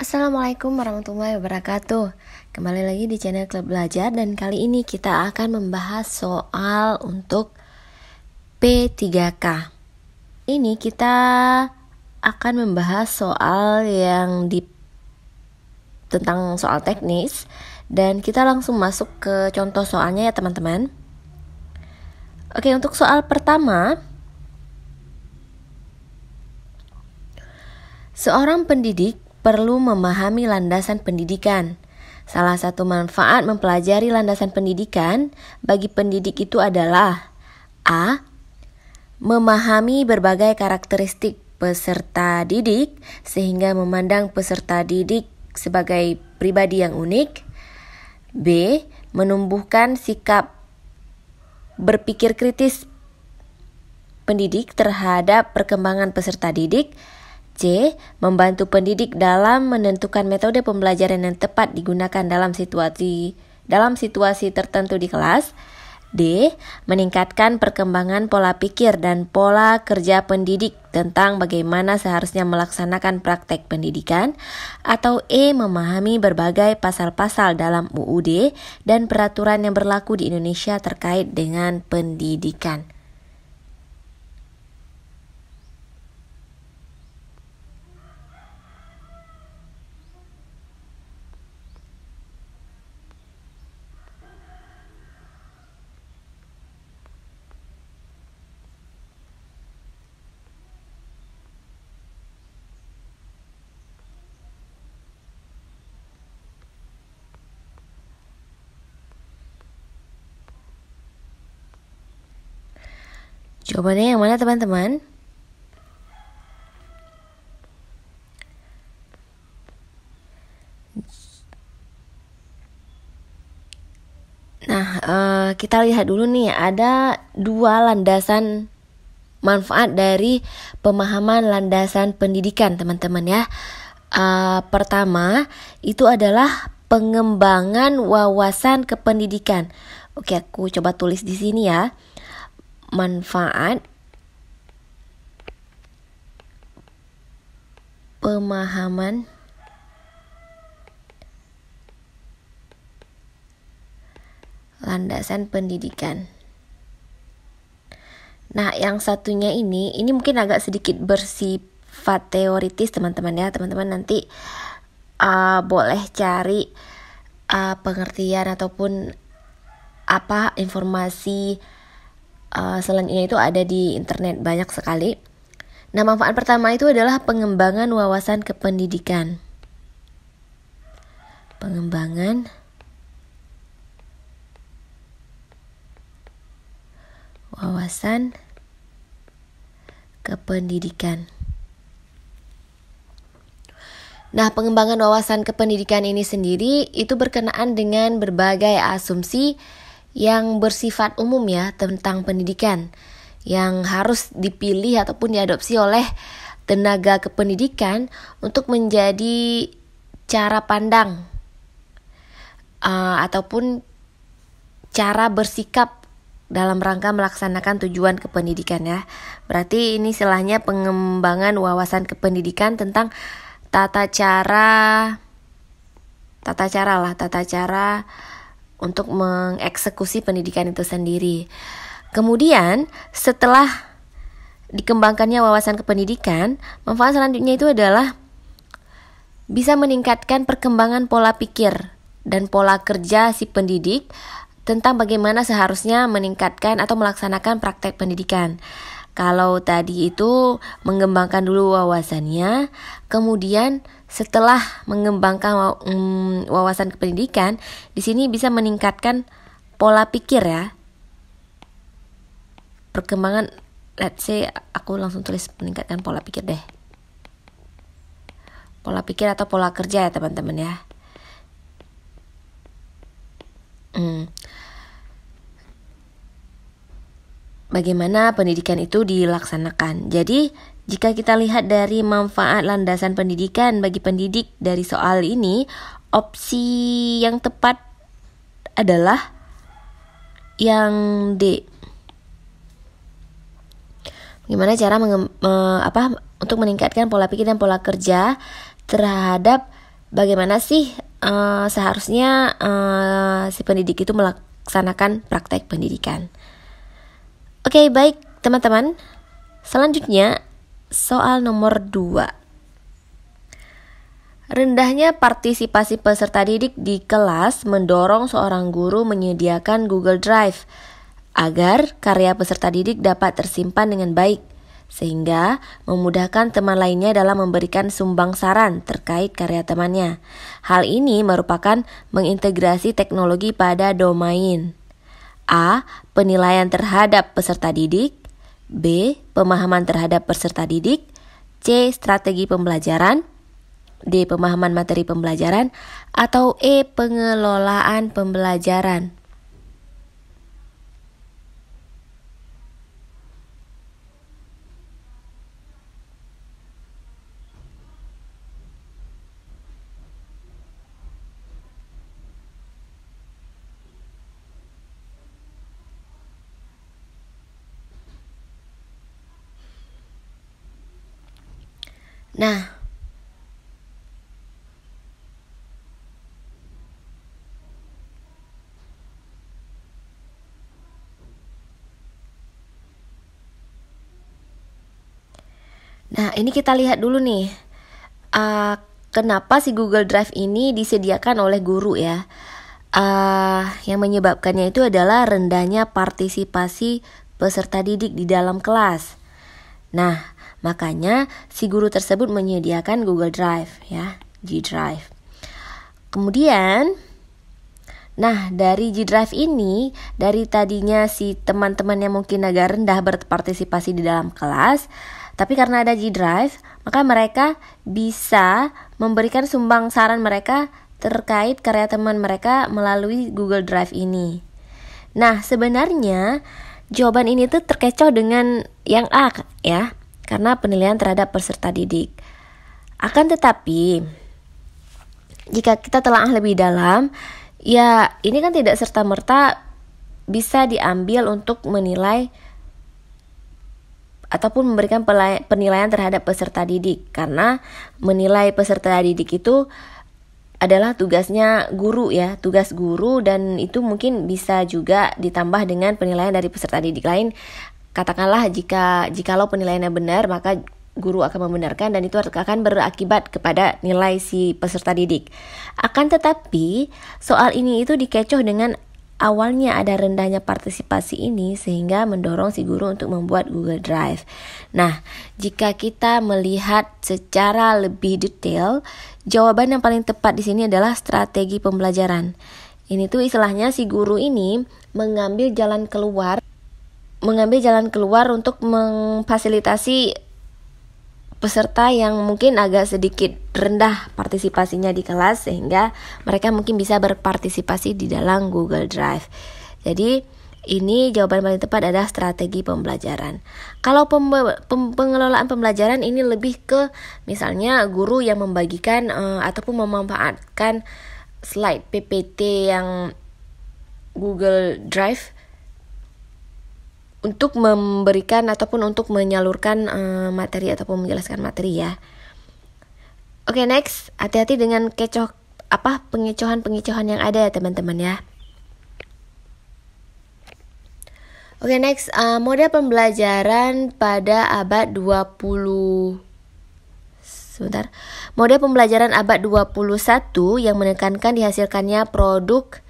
Assalamualaikum warahmatullahi wabarakatuh. Kembali lagi di channel Klub Belajar, dan kali ini kita akan membahas soal untuk P3K. Ini kita akan membahas soal tentang soal teknis, dan kita langsung masuk ke contoh soalnya ya teman-teman. Oke, untuk soal pertama, seorang pendidik perlu memahami landasan pendidikan. Salah satu manfaat mempelajari landasan pendidikan bagi pendidik itu adalah A. Memahami berbagai karakteristik peserta didik sehingga memandang peserta didik sebagai pribadi yang unik. B. Menumbuhkan sikap berpikir kritis pendidik terhadap perkembangan peserta didik. C. Membantu pendidik dalam menentukan metode pembelajaran yang tepat digunakan dalam situasi tertentu di kelas. D. Meningkatkan perkembangan pola pikir dan pola kerja pendidik tentang bagaimana seharusnya melaksanakan praktek pendidikan. Atau E. Memahami berbagai pasal-pasal dalam UUD dan peraturan yang berlaku di Indonesia terkait dengan pendidikan. Jawabannya yang mana teman-teman? Nah, kita lihat dulu nih, ada dua landasan manfaat dari pemahaman landasan pendidikan teman-teman ya. Pertama, itu adalah pengembangan wawasan kependidikan. Oke, aku coba tulis di sini ya. Manfaat pemahaman landasan pendidikan. Nah, yang satunya ini mungkin agak sedikit bersifat teoritis teman-teman ya. Teman-teman nanti boleh cari pengertian ataupun informasi selanjutnya itu ada di internet banyak sekali. Nah, manfaat pertama itu adalah pengembangan wawasan kependidikan. Pengembangan wawasan kependidikan. Nah, pengembangan wawasan kependidikan ini sendiri itu berkenaan dengan berbagai asumsi yang bersifat umum ya tentang pendidikan yang harus dipilih ataupun diadopsi oleh tenaga kependidikan untuk menjadi cara pandang ataupun cara bersikap dalam rangka melaksanakan tujuan kependidikan ya. Berarti ini istilahnya pengembangan wawasan kependidikan tentang tata cara untuk mengeksekusi pendidikan itu sendiri. Kemudian setelah dikembangkannya wawasan kependidikan, manfaat selanjutnya itu adalah bisa meningkatkan perkembangan pola pikir dan pola kerja si pendidik tentang bagaimana seharusnya meningkatkan atau melaksanakan praktek pendidikan. Kalau tadi itu mengembangkan dulu wawasannya, kemudian setelah mengembangkan wawasan kependidikan, di sini bisa meningkatkan pola pikir ya. Perkembangan, let's say aku langsung tulis meningkatkan pola pikir deh. Pola pikir atau pola kerja ya teman-teman ya. Bagaimana pendidikan itu dilaksanakan. Jadi, jika kita lihat dari manfaat landasan pendidikan bagi pendidik dari soal ini, opsi yang tepat adalah yang D. Bagaimana cara untuk meningkatkan pola pikir dan pola kerja terhadap bagaimana sih seharusnya si pendidik itu melaksanakan praktek pendidikan. Oke, baik teman-teman. Selanjutnya, soal nomor 2. Rendahnya partisipasi peserta didik di kelas mendorong seorang guru menyediakan Google Drive agar karya peserta didik dapat tersimpan dengan baik, sehingga memudahkan teman lainnya dalam memberikan sumbang saran terkait karya temannya. Hal ini merupakan mengintegrasi teknologi pada domain A. Penilaian terhadap peserta didik, B. Pemahaman terhadap peserta didik, C. Strategi pembelajaran, D. Pemahaman materi pembelajaran, atau E. Pengelolaan pembelajaran. Nah, ini kita lihat dulu nih, kenapa si Google Drive ini disediakan oleh guru ya. Yang menyebabkannya itu adalah rendahnya partisipasi peserta didik di dalam kelas. Nah, makanya si guru tersebut menyediakan Google Drive ya, G Drive. Kemudian, dari G Drive ini, dari tadinya si teman-teman yang mungkin agak rendah berpartisipasi di dalam kelas, tapi karena ada G Drive, maka mereka bisa memberikan sumbang saran mereka terkait karya teman mereka melalui Google Drive ini. Nah, sebenarnya jawaban ini tuh terkecoh dengan yang A ya, karena penilaian terhadap peserta didik. Akan tetapi, jika kita telaah lebih dalam, ya ini kan tidak serta-merta bisa diambil untuk menilai ataupun memberikan penilaian terhadap peserta didik, karena menilai peserta didik itu adalah tugasnya guru ya, tugas guru, dan itu mungkin bisa juga ditambah dengan penilaian dari peserta didik lain. Katakanlah jikalau penilaiannya benar, maka guru akan membenarkan dan itu akan berakibat kepada nilai si peserta didik. Akan tetapi soal ini itu dikecoh dengan awalnya ada rendahnya partisipasi ini sehingga mendorong si guru untuk membuat Google Drive. Nah, jika kita melihat secara lebih detail, jawaban yang paling tepat di sini adalah strategi pembelajaran. Ini tuh istilahnya si guru ini mengambil jalan keluar untuk memfasilitasi peserta yang mungkin agak sedikit rendah partisipasinya di kelas, sehingga mereka mungkin bisa berpartisipasi di dalam Google Drive. Jadi ini jawaban paling tepat adalah strategi pembelajaran. Kalau pengelolaan pembelajaran ini lebih ke misalnya guru yang membagikan ataupun memanfaatkan slide PPT yang Google Drive untuk memberikan ataupun untuk menyalurkan materi ataupun menjelaskan materi ya. Oke, next, hati-hati dengan pengecohan yang ada ya teman-teman ya. Oke, next, model pembelajaran pada abad 20. Model pembelajaran abad 21 yang menekankan dihasilkannya produk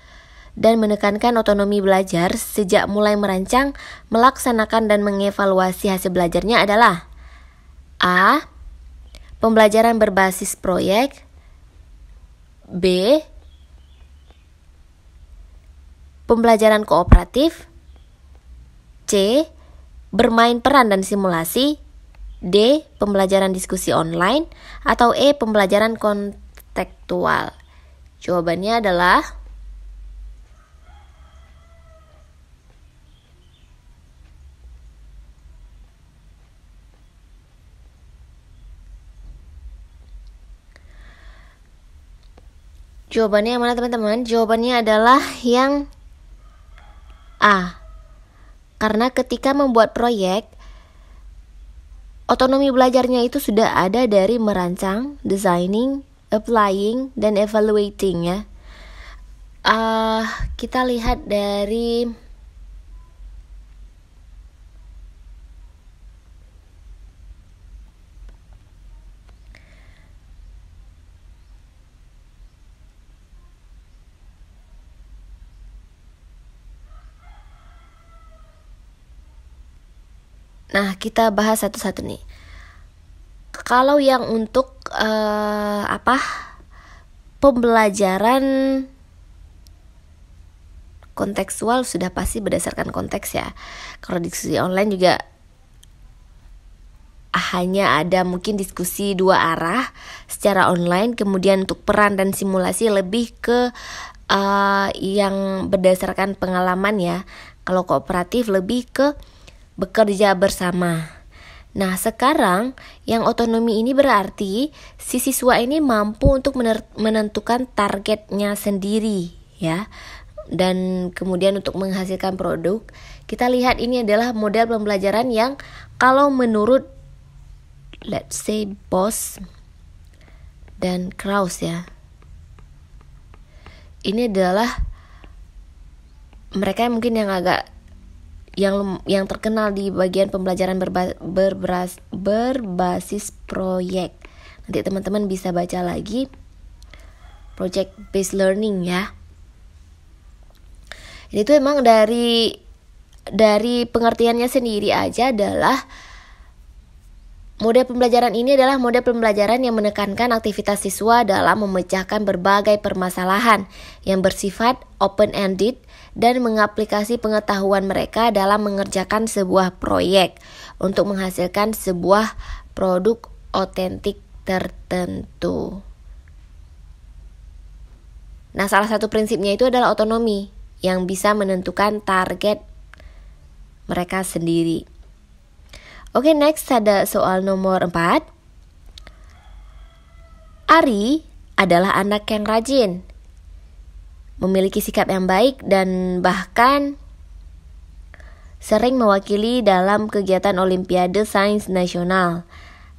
dan menekankan otonomi belajar sejak mulai merancang, melaksanakan, dan mengevaluasi hasil belajarnya adalah A. Pembelajaran berbasis proyek, B. Pembelajaran kooperatif, C. Bermain peran dan simulasi, D. Pembelajaran diskusi online, atau E. Pembelajaran kontekstual. Jawabannya adalah Jawabannya yang mana teman-teman? Jawabannya adalah yang A. Karena ketika membuat proyek, otonomi belajarnya itu sudah ada dari merancang, designing, applying, dan evaluating ya. Kita lihat dari Nah, kita bahas satu-satu nih. Kalau yang untuk pembelajaran kontekstual sudah pasti berdasarkan konteks ya. Kalau diskusi online juga hanya ada mungkin diskusi dua arah secara online. Kemudian untuk peran dan simulasi lebih ke yang berdasarkan pengalaman ya. Kalau kooperatif lebih ke bekerja bersama. Nah, sekarang yang otonomi ini berarti si siswa ini mampu untuk menentukan targetnya sendiri ya. Dan kemudian untuk menghasilkan produk, kita lihat ini adalah model pembelajaran yang kalau menurut let's say Boss dan Krauss ya. Ini adalah mereka mungkin yang agak yang terkenal di bagian pembelajaran berbasis proyek. Nanti teman-teman bisa baca lagi project based learning ya. Itu emang dari pengertiannya sendiri aja adalah model pembelajaran ini adalah model pembelajaran yang menekankan aktivitas siswa dalam memecahkan berbagai permasalahan yang bersifat open-ended dan mengaplikasi pengetahuan mereka dalam mengerjakan sebuah proyek untuk menghasilkan sebuah produk otentik tertentu. Nah, salah satu prinsipnya itu adalah otonomi yang bisa menentukan target mereka sendiri. Oke, next ada soal nomor 4. Ari adalah anak yang rajin, memiliki sikap yang baik dan bahkan sering mewakili dalam kegiatan Olimpiade Sains Nasional.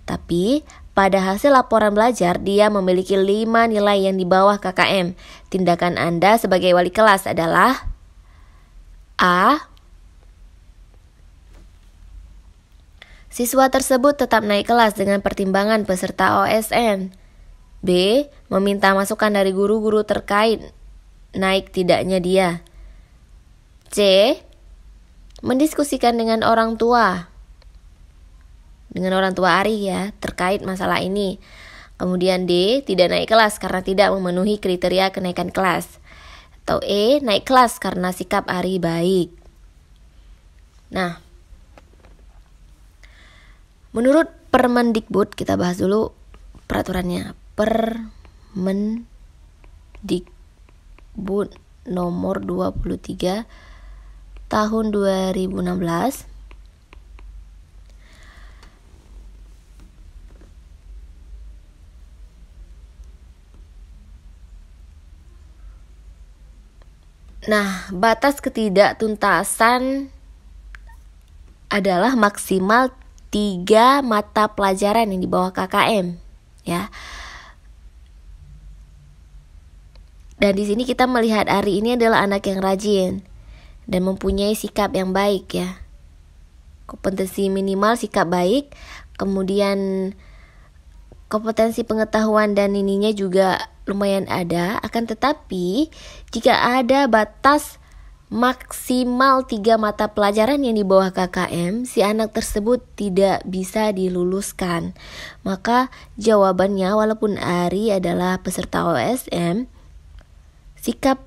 Tapi pada hasil laporan belajar dia memiliki 5 nilai yang di bawah KKM. Tindakan Anda sebagai wali kelas adalah A. Siswa tersebut tetap naik kelas dengan pertimbangan peserta OSN. B. Meminta masukan dari guru-guru terkait naik tidaknya dia. C. Mendiskusikan dengan orang tua Ari ya terkait masalah ini. Kemudian D. Tidak naik kelas karena tidak memenuhi kriteria kenaikan kelas. Atau E. Naik kelas karena sikap Ari baik. Nah, menurut Permendikbud, kita bahas dulu peraturannya. Permendikbud nomor 23 tahun 2016. Nah, batas ketidaktuntasan adalah maksimal 3 mata pelajaran yang di bawah KKM ya. Dan di sini kita melihat Ari ini adalah anak yang rajin dan mempunyai sikap yang baik ya. Kompetensi minimal sikap baik, kemudian kompetensi pengetahuan dan ininya juga lumayan ada. Akan tetapi jika ada batas maksimal 3 mata pelajaran yang di bawah KKM, si anak tersebut tidak bisa diluluskan. Maka jawabannya, walaupun Ari adalah peserta OSM, sikap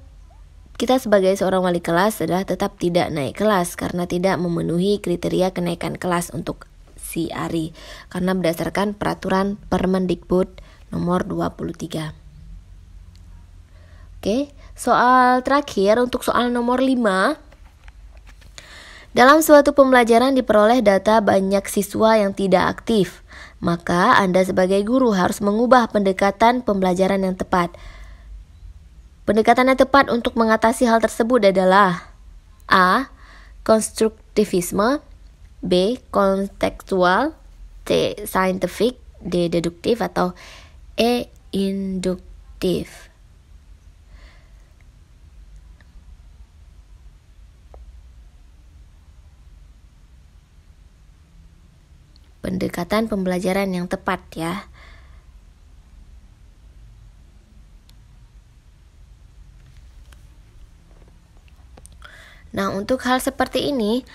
kita sebagai seorang wali kelas adalah tetap tidak naik kelas karena tidak memenuhi kriteria kenaikan kelas untuk si Ari, karena berdasarkan peraturan Permendikbud nomor 23. Oke, soal terakhir untuk soal nomor 5. Dalam suatu pembelajaran diperoleh data banyak siswa yang tidak aktif. Maka Anda sebagai guru harus mengubah pendekatan pembelajaran yang tepat. Pendekatan yang tepat untuk mengatasi hal tersebut adalah A. Konstruktivisme, B. Kontekstual, C. Scientific, D. Deduktif, atau E. induktif. Pendekatan pembelajaran yang tepat ya. Nah, untuk hal seperti ini,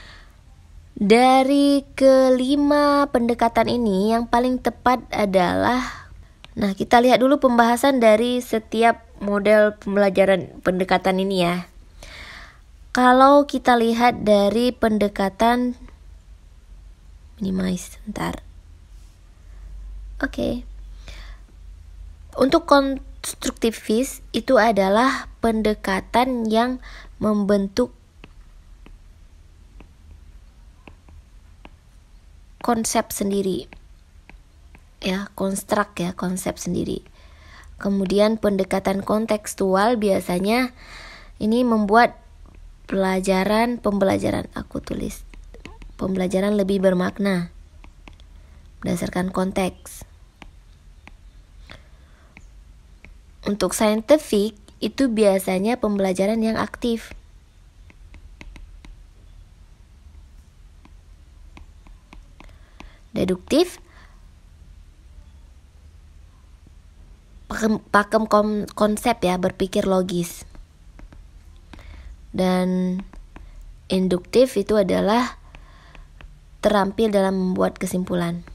dari kelima pendekatan ini yang paling tepat adalah, nah kita lihat dulu pembahasan dari setiap model pembelajaran pendekatan ini ya. Kalau kita lihat dari pendekatan minimize, bentar. Oke. Untuk konstruktivis itu adalah pendekatan yang membentuk konsep sendiri. Ya, konsep sendiri. Kemudian pendekatan kontekstual biasanya ini membuat pembelajaran lebih bermakna berdasarkan konteks. Untuk scientific itu biasanya pembelajaran yang aktif. Deduktif pakem konsep ya, berpikir logis. Dan induktif itu adalah terampil dalam membuat kesimpulan.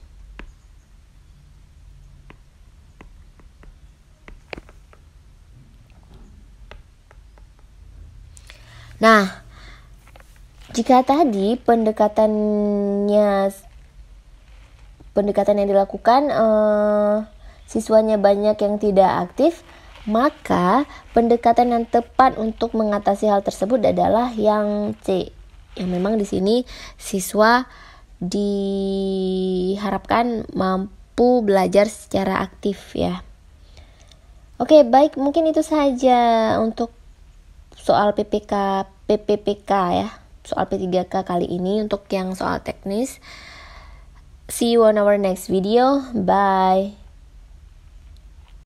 Nah, jika tadi pendekatan yang dilakukan siswanya banyak yang tidak aktif, maka pendekatan yang tepat untuk mengatasi hal tersebut adalah yang C. Yang memang di sini siswa diharapkan mampu belajar secara aktif ya. Oke, baik, mungkin itu saja untuk soal PPPK ya. Soal P3K kali ini untuk yang soal teknis. See you on our next video. Bye.